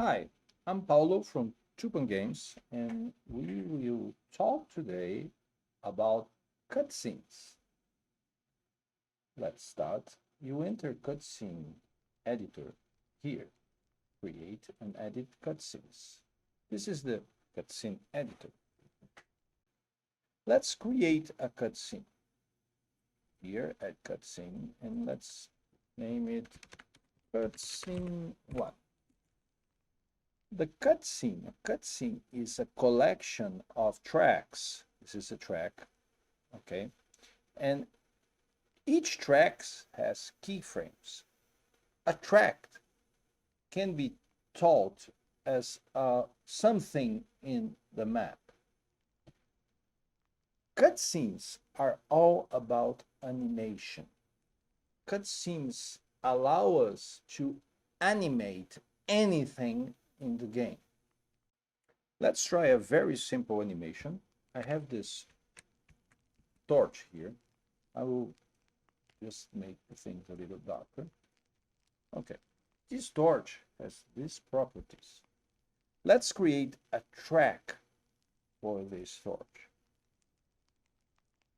Hi, I'm Paulo from Tupan Games, and we will talk today about cutscenes. Let's start. You enter cutscene editor here. Create and edit cutscenes. This is the cutscene editor. Let's create a cutscene. Here at cutscene, and let's name it cutscene 1. A cutscene is a collection of tracks. This is a track, okay? And each track has keyframes. A track can be thought as something in the map. Cutscenes are all about animation. Cutscenes allow us to animate anything in the game. Let's try a very simple animation. I have this torch here. I will just make the things a little darker. Okay, this torch has these properties. Let's create a track for this torch.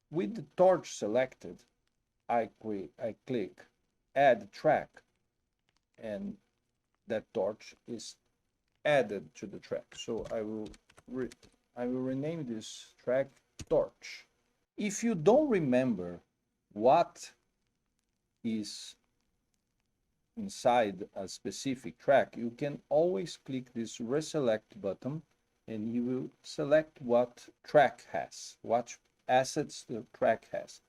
With the torch selected, I click add track, and that torch is added to the track. So I will rename this track torch. If you don't remember what is inside a specific track, you can always click this reselect button and you will select what track has, what assets the track has.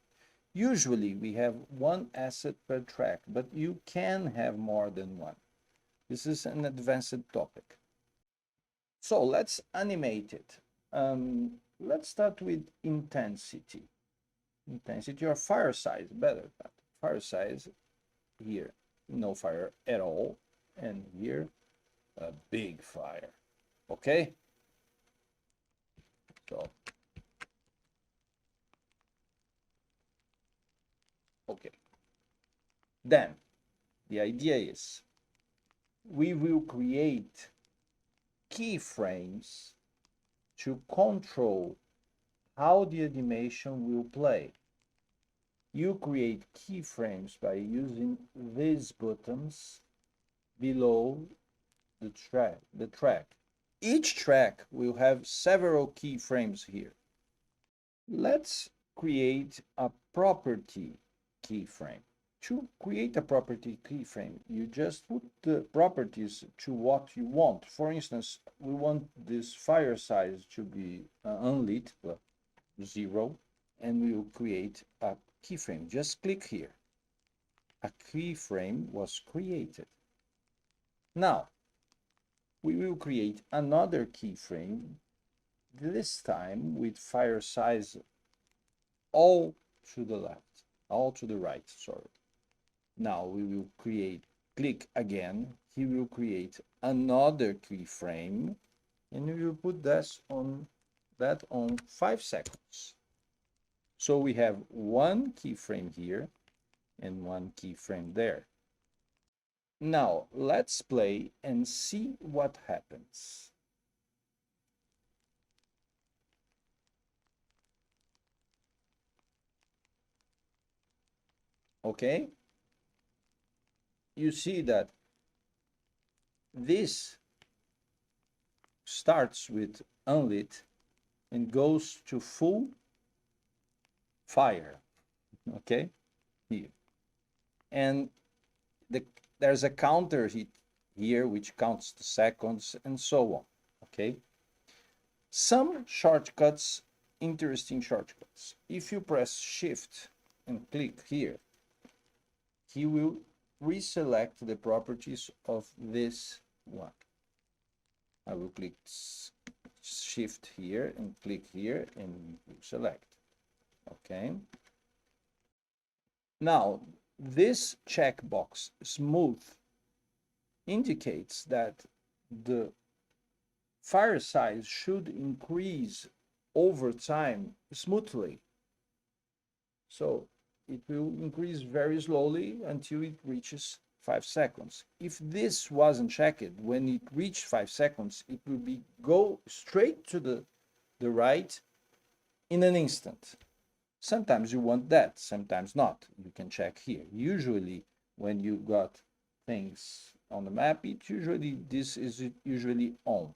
Usually we have one asset per track, but you can have more than one. This is an advanced topic. So let's animate it. Let's start with intensity. Intensity or fire size, better. Fire size here, no fire at all, and here a big fire. Okay, so okay, then the idea is we will create keyframes to control how the animation will play. You create keyframes by using these buttons below the track. Each track will have several keyframes here. Let's create a property keyframe. To create a property keyframe, you just put the properties to what you want. For instance, we want this fire size to be unlit, 0, and we will create a keyframe. Just click here. A keyframe was created. Now, we will create another keyframe, this time with fire size all to the left, all to the right, sorry. Now we will click again, he will create another keyframe, and we will put that on 5 seconds. So we have one keyframe here and one keyframe there. Now let's play and see what happens. Okay, you see that this starts with unlit and goes to full fire. Okay, here, and there's a counter here which counts the seconds and so on. Okay, some shortcuts, interesting shortcuts. If you press shift and click here, he will reselect the properties of this one. I will click shift here and click here and select. Okay, now this checkbox smooth indicates that the fire size should increase over time smoothly. So it will increase very slowly until it reaches 5 seconds. If this wasn't checked, when it reached 5 seconds, it will be go straight to the right in an instant. Sometimes you want that, sometimes not. You can check here. Usually when you got things on the map, this is usually on.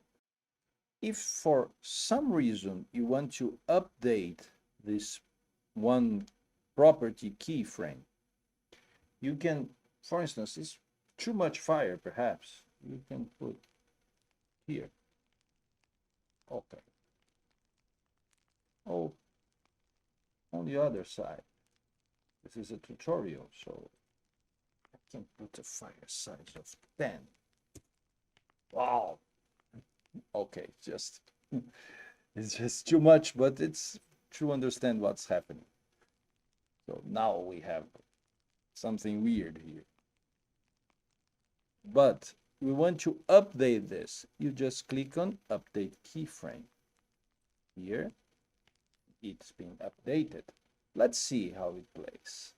If for some reason you want to update this one property keyframe, you can, for instance, it's too much fire perhaps, you can put here. Okay. Oh, on the other side, this is a tutorial, so I can put a fire size of 10. Wow. Okay, it's just too much, but it's to understand what's happening. So now we have something weird here. But we want to update this. You just click on update keyframe. Here, it's been updated. Let's see how it plays.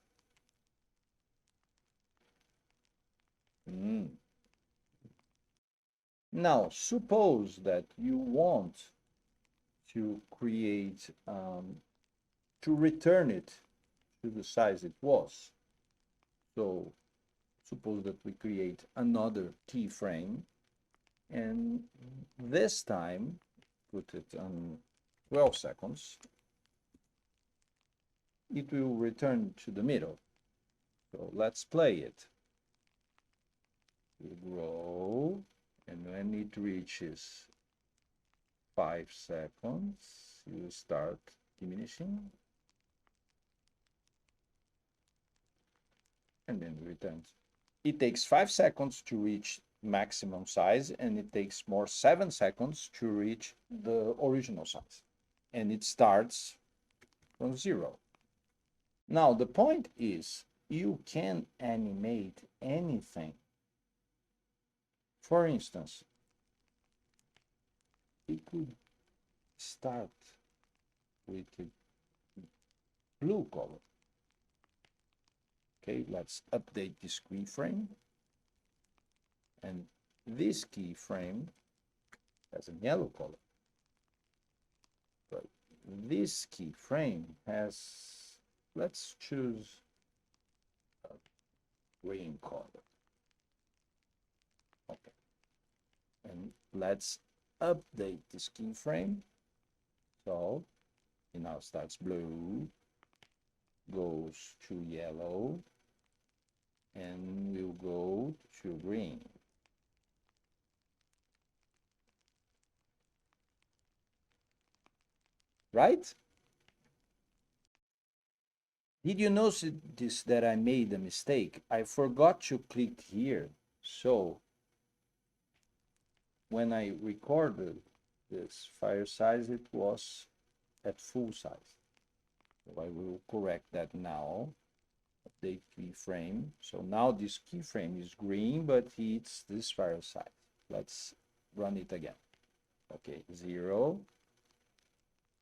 Now, suppose that you want to create, to return it to the size it was. So suppose that we create another keyframe, and this time put it on 12 seconds. It will return to the middle. So let's play it. We grow, and when it reaches 5 seconds, you start diminishing, and then it returns. It takes 5 seconds to reach maximum size, and it takes more 7 seconds to reach the original size. And it starts from 0. Now, the point is, you can animate anything. For instance, it could start with a blue color. Okay, let's update this keyframe. And this keyframe has a yellow color. But this keyframe has, let's choose a green color. Okay. And let's update this keyframe. So it now starts blue, goes to yellow, and will go to green. Right? Did you notice that I made a mistake? I forgot to click here. So when I recorded this fire size, it was at full size. So I will correct that now. Update keyframe. So now this keyframe is green, but it's this fire size. Let's run it again. Okay, 0,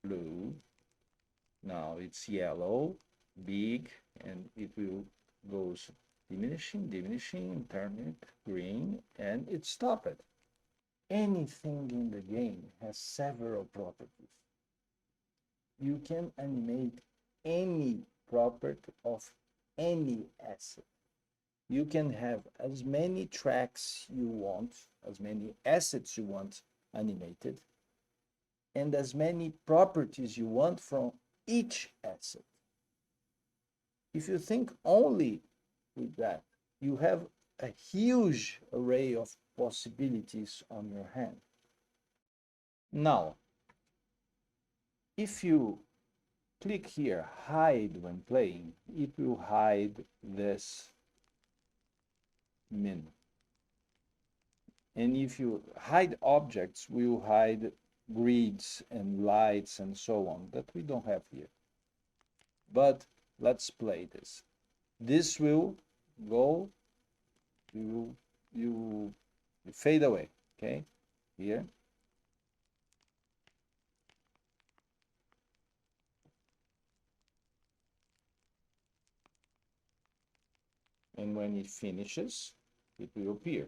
blue. Now it's yellow, big, and it will goes diminishing, turn it green, and it stopped. Anything in the game has several properties. You can animate any property of any asset. You can have as many tracks you want, as many assets you want animated, and as many properties you want from each asset. If you think only with that, you have a huge array of possibilities on your hand. Now, if you click here, hide when playing, it will hide this min. And if you hide objects, we'll hide grids and lights and so on that we don't have here. But let's play this. This will go, you fade away, okay? Here. And when it finishes, it will appear.